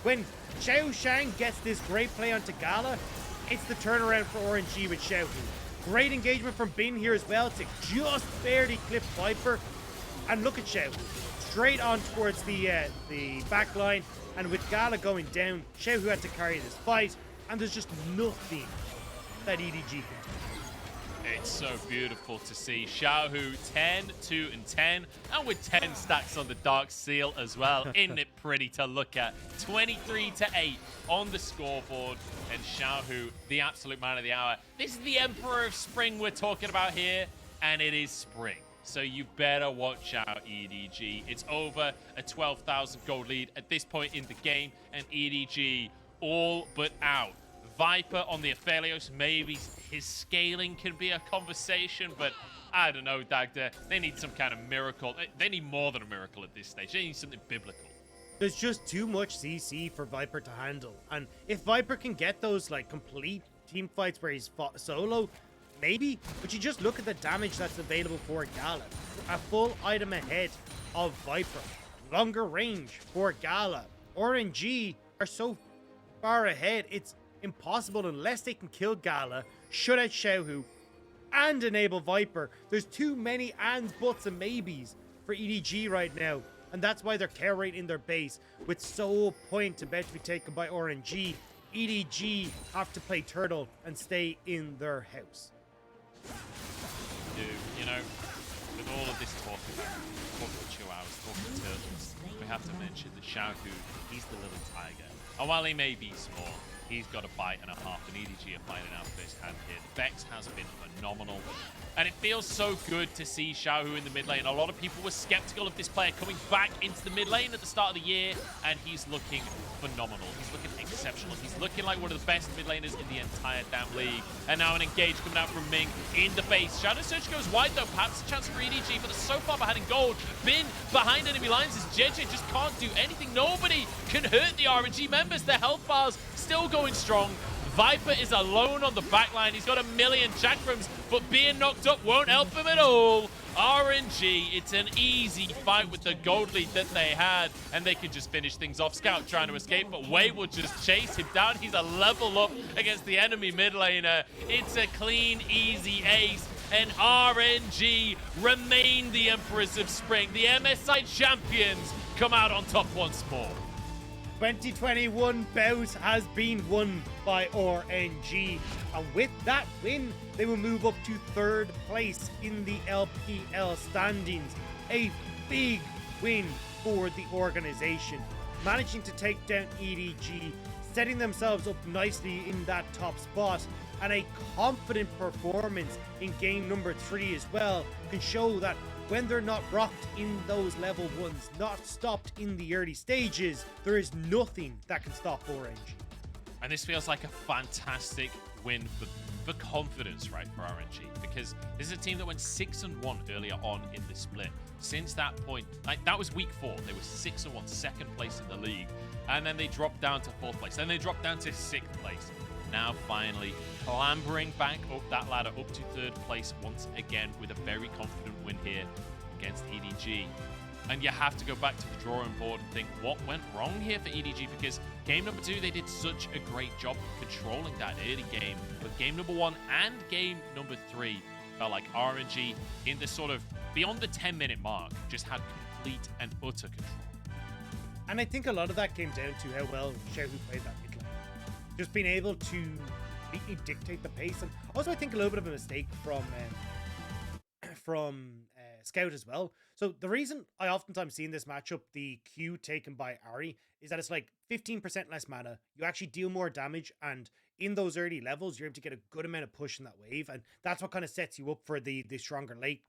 Speaker 2: when Xiao Shang gets this great play onto Gala, it's the turnaround for RNG with Xiaohu. Great engagement from Bin here as well to just barely clip Viper, and look at Xiaohu straight on towards the back line, and with Gala going down, Xiaohu had to carry this fight, and there's just nothing that EDG can do.
Speaker 1: It's so beautiful to see. Xiaohu 10-2-10, and with 10 stacks on the Dark Seal as well. Isn't it pretty to look at? 23-8 on the scoreboard, and Xiaohu, the absolute man of the hour. This is the Emperor of Spring we're talking about here, and it is spring. So you better watch out, EDG. It's over a 12,000 gold lead at this point in the game, and EDG all but out. Viper on the Aphelios, maybe his scaling can be a conversation, but I don't know, Dagda. They need some kind of miracle. They need more than a miracle at this stage. They need something biblical.
Speaker 2: There's just too much CC for Viper to handle. And if Viper can get those like complete team fights where he's fought solo, maybe. But you just look at the damage that's available for Gala. A full item ahead of Viper. Longer range for Gala. RNG are so far ahead, it's impossible unless they can kill Gala, shut out Xiaohu, and enable Viper. There's too many ands, buts, and maybes for EDG right now. And that's why they're care rate in their base, with so point about to be taken by RNG. EDG have to play turtle and stay in their house.
Speaker 1: Dude, you know, with all of this talk about chihuahuas, talking turtles, we have to mention that Xiaohu, he's the little tiger. And while he may be small, he's got a bite and a half, and EDG are finding out firsthand here. Vex has been phenomenal, and it feels so good to see Xiaohu in the mid lane. A lot of people were skeptical of this player coming back into the mid lane at the start of the year, and he's looking phenomenal. He's looking exceptional. He's looking like one of the best mid laners in the entire damn league. And now an engage coming out from Ming in the base. Shadow Surge goes wide though. Perhaps a chance for EDG, but they're so far behind in gold. Bin behind enemy lines as JJ just can't do anything. Nobody can hurt the RNG members. Their health bars still going strong. Viper is alone on the backline. He's got a million chakrams, but being knocked up won't help him at all. RNG, it's an easy fight with the gold lead that they had, and they could just finish things off. Scout trying to escape, but Wei will just chase him down. He's a level up against the enemy mid laner. It's a clean, easy ace, and RNG remain the Emperors of Spring. The MSI champions come out on top once more.
Speaker 2: 2021 bout has been won by RNG, and with that win they will move up to 3rd place in the LPL standings. A big win for the organization, managing to take down EDG, setting themselves up nicely in that top spot, and a confident performance in game number 3 as well can show that when they're not rocked in those level 1s, not stopped in the early stages, there is nothing that can stop RNG.
Speaker 1: And this feels like a fantastic win for confidence, right, for RNG, because this is a team that went 6-1 earlier on in the split. Since that point, like that was week 4, they were 6-1, 2nd place in the league, and then they dropped down to 4th place, then they dropped down to 6th place. Now finally clambering back up that ladder up to 3rd place once again with a very confident win here against EDG. And you have to go back to the drawing board and think what went wrong here for EDG, because game number 2 they did such a great job controlling that early game, but game number 1 and game number 3 felt like RNG in the sort of beyond the 10-minute mark just had complete and utter control.
Speaker 2: And I think a lot of that came down to how well Xiaohu played that mid lane. Just being able to completely dictate the pace, and also I think a little bit of a mistake from Scout as well. So the reason I oftentimes see in this matchup the Q taken by Ahri is that it's like 15% less mana, you actually deal more damage, and in those early levels you're able to get a good amount of push in that wave, and that's what kind of sets you up for the stronger late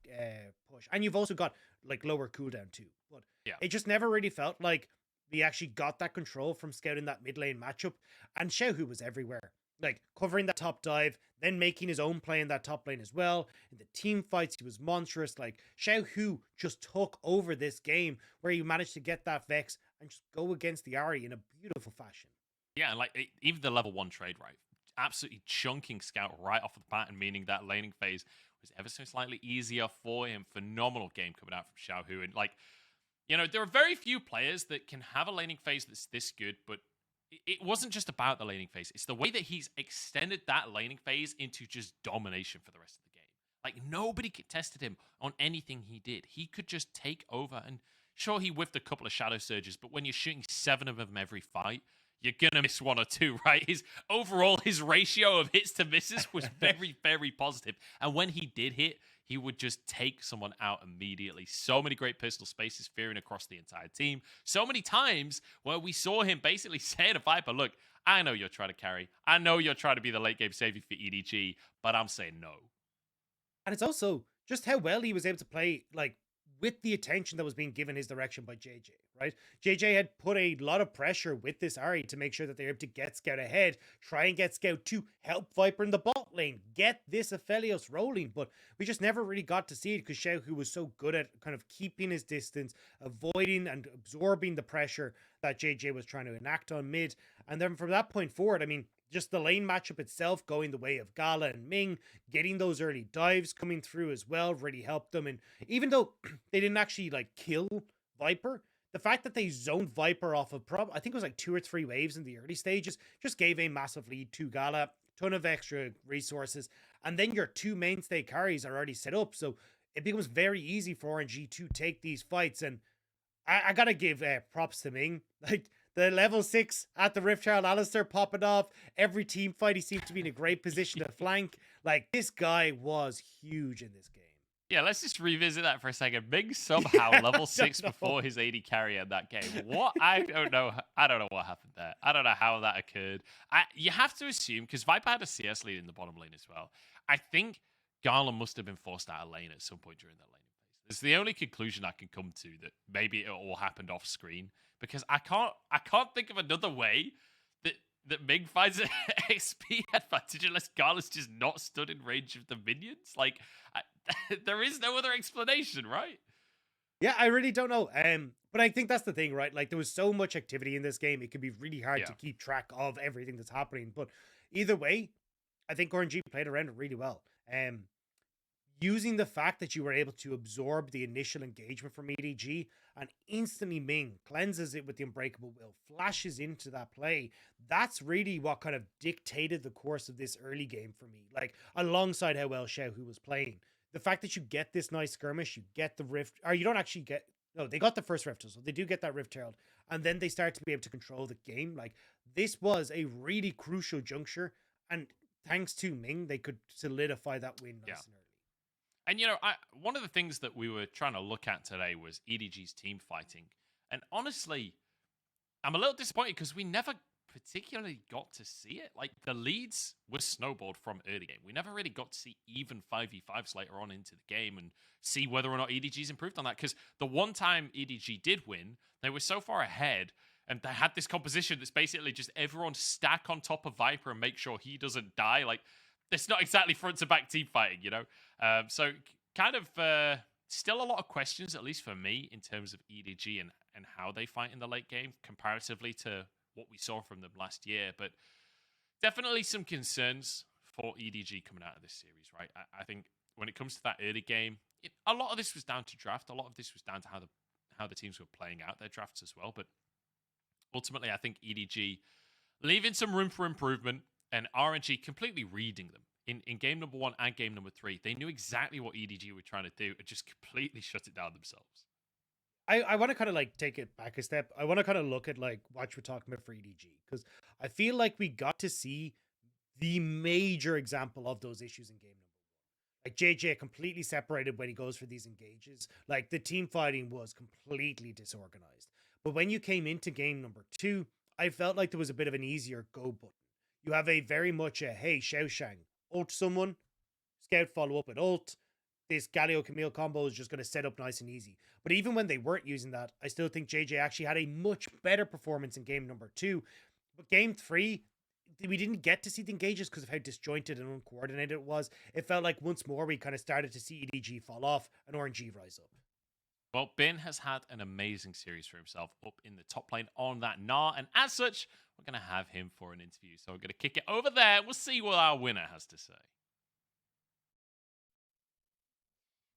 Speaker 2: push. And you've also got like lower cooldown too, but yeah, it just never really felt like we actually got that control from Scout in that mid lane matchup. And Xiaohu was everywhere, like covering that top dive, then making his own play in that top lane as well. In the team fights, he was monstrous. Like Xiaohu just took over this game, where he managed to get that Vex and just go against the Ahri in a beautiful fashion.
Speaker 1: Yeah, like even the level 1 trade, right? Absolutely chunking Scout right off the bat, and meaning that laning phase was ever so slightly easier for him. Phenomenal game coming out from Xiaohu, and like, you know, there are very few players that can have a laning phase that's this good, but it wasn't just about the laning phase. It's the way that he's extended that laning phase into just domination for the rest of the game. Like, nobody tested him on anything he did. He could just take over, and sure, he whiffed a couple of shadow surges, but when you're shooting 7 of them every fight, you're gonna miss 1 or 2, right? His ratio of hits to misses was very, very positive. And when he did hit, he would just take someone out immediately. So many great personal spaces fearing across the entire team. So many times where we saw him basically say to Viper, look, I know you're trying to carry. I know you're trying to be the late game savior for EDG, but I'm saying no.
Speaker 2: And it's also just how well he was able to play, like with the attention that was being given his direction by JJ, right? JJ had put a lot of pressure with this Ari to make sure that they're able to get Scout ahead, try and get Scout to help Viper in the bot lane, get this Aphelios rolling, but we just never really got to see it because Xiao, who was so good at kind of keeping his distance, avoiding and absorbing the pressure that JJ was trying to enact on mid. And then from that point forward, I mean, just the lane matchup itself going the way of Gala and Ming, getting those early dives coming through as well really helped them. And even though they didn't actually like kill Viper, the fact that they zoned Viper off of I think it was like 2 or 3 waves in the early stages, just gave a massive lead to Gala, ton of extra resources, and then your 2 mainstay carries are already set up, so it becomes very easy for RNG to take these fights. And I gotta give props to Ming. Like the level 6 at the Rift Herald, Alistair popping off. Every team fight, he seems to be in a great position to flank. Like, this guy was huge in this game.
Speaker 1: Yeah, let's just revisit that for a second. Ming somehow level 6 before his AD carry in that game. What? I don't know. I don't know what happened there. I don't know how that occurred. You have to assume, because Viper had a CS lead in the bottom lane as well. I think Garland must have been forced out of lane at some point during that laning phase. It's the only conclusion I can come to, that maybe it all happened off screen, because I can't think of another way that Ming finds an XP advantage unless Garland's just not stood in range of the minions. Like, there is no other explanation, right?
Speaker 2: Yeah, I really don't know. But I think that's the thing, right? Like, there was so much activity in this game, it could be really hard to keep track of everything that's happening. But either way, I think RNG played around it really well. Using the fact that you were able to absorb the initial engagement from EDG and instantly Ming cleanses it with the Unbreakable Will, flashes into that play. That's really what kind of dictated the course of this early game for me. Like, alongside how well Xiao was playing. The fact that you get this nice skirmish, you get the Rift, or you don't actually get, no, they got the first Rift, so they do get that Rift Herald, and then they start to be able to control the game. Like, this was a really crucial juncture, and thanks to Ming, they could solidify that win nice and early.
Speaker 1: And, one of the things that we were trying to look at today was EDG's team fighting. And honestly, I'm a little disappointed because we never particularly got to see it. Like, the leads were snowballed from early game. We never really got to see even 5v5s later on into the game and see whether or not EDG's improved on that. Because the one time EDG did win, they were so far ahead, and they had this composition that's basically just everyone stack on top of Viper and make sure he doesn't die. Like, it's not exactly front to back team fighting, So kind of still a lot of questions, at least for me, in terms of EDG and how they fight in the late game comparatively to what we saw from them last year. But definitely some concerns for EDG coming out of this series, right? I think when it comes to that early game, a lot of this was down to draft. A lot of this was down to how the teams were playing out their drafts as well. But ultimately, I think EDG leaving some room for improvement, and RNG completely reading them. In game number 1 and game number 3, they knew exactly what EDG were trying to do and just completely shut it down themselves.
Speaker 2: I want to kind of like take it back a step. I want to kind of look at like what we're talking about for EDG, because I feel like we got to see the major example of those issues in game number 1. Like, JJ completely separated when he goes for these engages. Like, the team fighting was completely disorganized. But when you came into game number 2, I felt like there was a bit of an easier go button. You have a very much a, hey, Xiao Shang, ult someone, Scout follow up with ult. This Galio Camille combo is just going to set up nice and easy. But even when they weren't using that, I still think JJ actually had a much better performance in game number 2. But game 3, we didn't get to see the engages because of how disjointed and uncoordinated it was. It felt like once more we kind of started to see EDG fall off and RNG rise up.
Speaker 1: Well, Bin has had an amazing series for himself up in the top lane on that Gnar, and as such, we're going to have him for an interview. So we're going to kick it over there. We'll see what our winner has to say.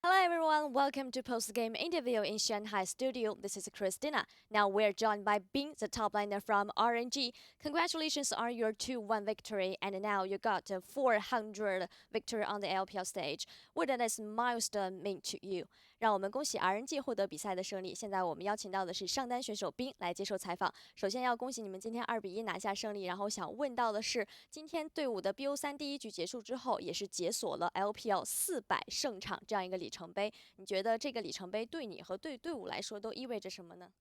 Speaker 3: Hello everyone, welcome to post-game interview in Shanghai studio. This is Christina. Now we're joined by Bing, the top laner from RNG. Congratulations on your 2-1 victory, and now you got a 400 victory on the LPL stage. What does this milestone mean to you? 让我们恭喜 RNG 获得比赛的胜利。现在我们邀请到的是上单选手冰来接受采访。首先要恭喜你们今天2-1拿下胜利，然后想问到的是，今天队伍的 BO3 第一局结束之后，也是解锁了 LPL 400胜场这样一个里程碑。你觉得这个里程碑对你和对队伍来说都意味着什么呢？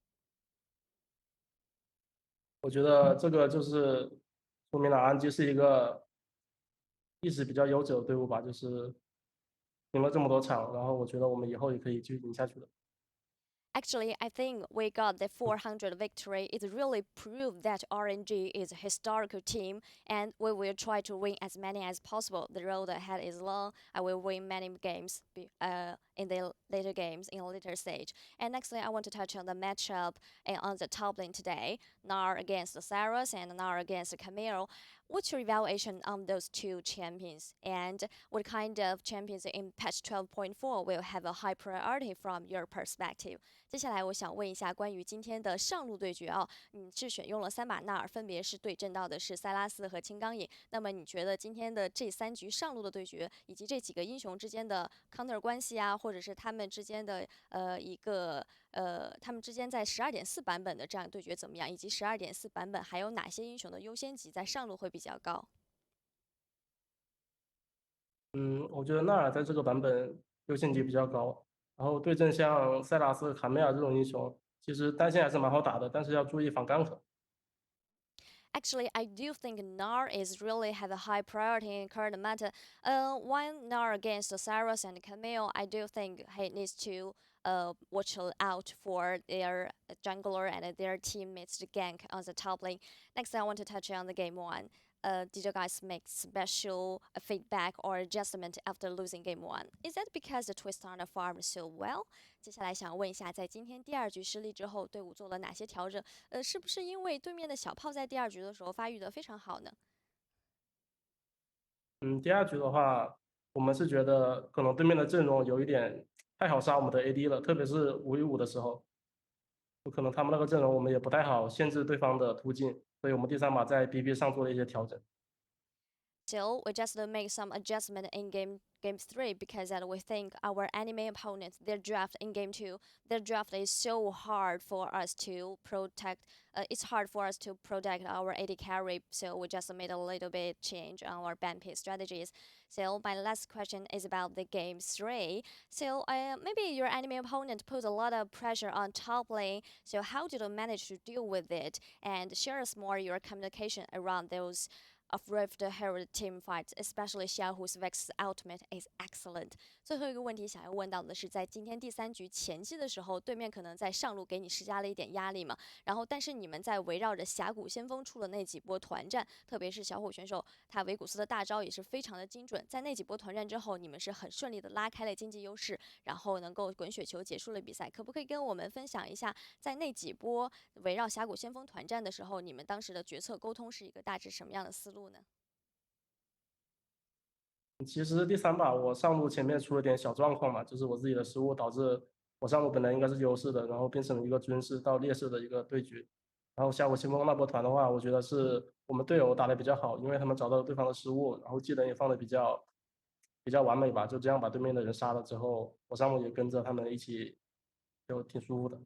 Speaker 4: 我觉得这个就是说明了 RNG 是一个历史比较悠久的队伍吧，就是赢了这么多场，然后我觉得我们以后也可以继续赢下去的。
Speaker 3: Actually, I think we got the 400 victory. It really proved that RNG is a historical team, and we will try to win as many as possible. The road ahead is long. I will win many games in the later games, in a later stage. And nextly, I want to touch on the matchup on the top lane today. Nar against Saras and Nar against Camille. What's your evaluation on those two champions? And what kind of champions in patch 12.4 will have a high priority from your perspective? 接下来我想问一下关于今天的上路对决啊，你是选用了三把纳尔，分别是对阵到的是塞拉斯和青钢影。那么你觉得今天的这3局上路的对决，以及这几个英雄之间的 counter 关系啊，或者是他们之间的他们之间在12.4版本的这样对决怎么样？以及12.4版本还有哪些英雄的优先级在上路会比较高？
Speaker 4: 我觉得纳尔在这个版本优先级比较高，然后对阵像塞拉斯、卡梅尔这种英雄，其实单线还是蛮好打的，但是要注意防 gank。Actually,
Speaker 3: I do think Nar is really have a high priority in current meta. When Nar against Cyrus and Camille, I do think he needs to watch out for their jungler and their teammates to gank on the top lane. Next, I want to touch on the game one. Did you guys make special feedback or adjustment after losing game one? Is that because the Twistana farmed so well? 接下来想问一下，在今天第2局失利之后，队伍做了哪些调整？是不是因为对面的小炮在第2局的时候发育的非常好呢？
Speaker 4: 第二局的话，我们是觉得可能对面的阵容有一点太好杀我们的 AD 了，特别是5v5的时候，有可能他们那个阵容我们也不太好限制对方的突进，所以我们第3把在 BP 上做了一些调整。
Speaker 3: Still, we just make some adjustment in game 3 because that we think our enemy opponents their draft in game 2 their draft is so hard for us to protect. It's hard for us to protect our AD carry, so we just made a little bit change on our ban pick strategies. So my last question is about the game 3. So maybe your enemy opponent put a lot of pressure on top lane. So how did you manage to deal with it? And share us more your communication around those of Rift Herald team fights, especially Xiao whose Vex ultimate is excellent. 最后一个问题想要问到的是，在今天第3局前期的时候，对面可能在上路给你施加了一点压力嘛，然后但是你们在围绕着峡谷先锋出了那几波团战，特别是小虎选手他维古斯的大招也是非常的精准，在那几波团战之后，你们是很顺利的拉开了经济优势，然后能够滚雪球结束了比赛。可不可以跟我们分享一下，在那几波围绕峡谷先锋团战的时候，你们当时的决策沟通是一个大致什么样的思路呢？
Speaker 4: 其实第3把我上路前面出了点小状况嘛，就是我自己的失误导致我上路本来应该是优势的，然后变成了一个军事到劣势的一个对局。然后峡谷先锋那波团的话，我觉得是我们队友打得比较好，因为他们找到了对方的失误，然后技能也放的比较完美吧，就这样把对面的人杀了之后，我上路也跟着他们一起，就挺舒服的。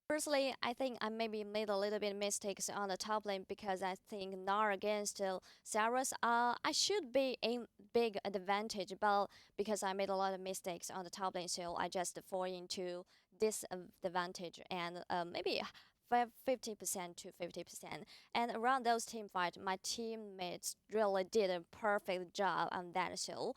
Speaker 3: Firstly, I think I maybe made a little bit mistakes on the top lane because I think Nar against Saras, I should be in big advantage, but because I made a lot of mistakes on the top lane, so I just fall into disadvantage and maybe 50% to 50%. And around those team fights, my teammates really did a perfect job on that. So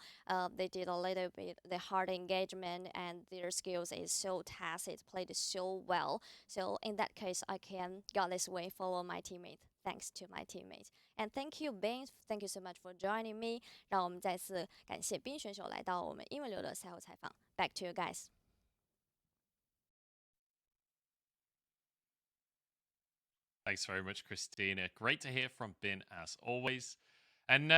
Speaker 3: they did a little bit the hard engagement, and their skills is so tacit, played so well. So in that case, I can got this way follow my teammate. Thanks to my teammates. And thank you, Ben. Thank you so much for joining me. 让我们再次感谢冰选手来到我们英文流的赛后采访。Back to you guys.
Speaker 1: Thanks very much, Christina. Great to hear from Bin as always. And,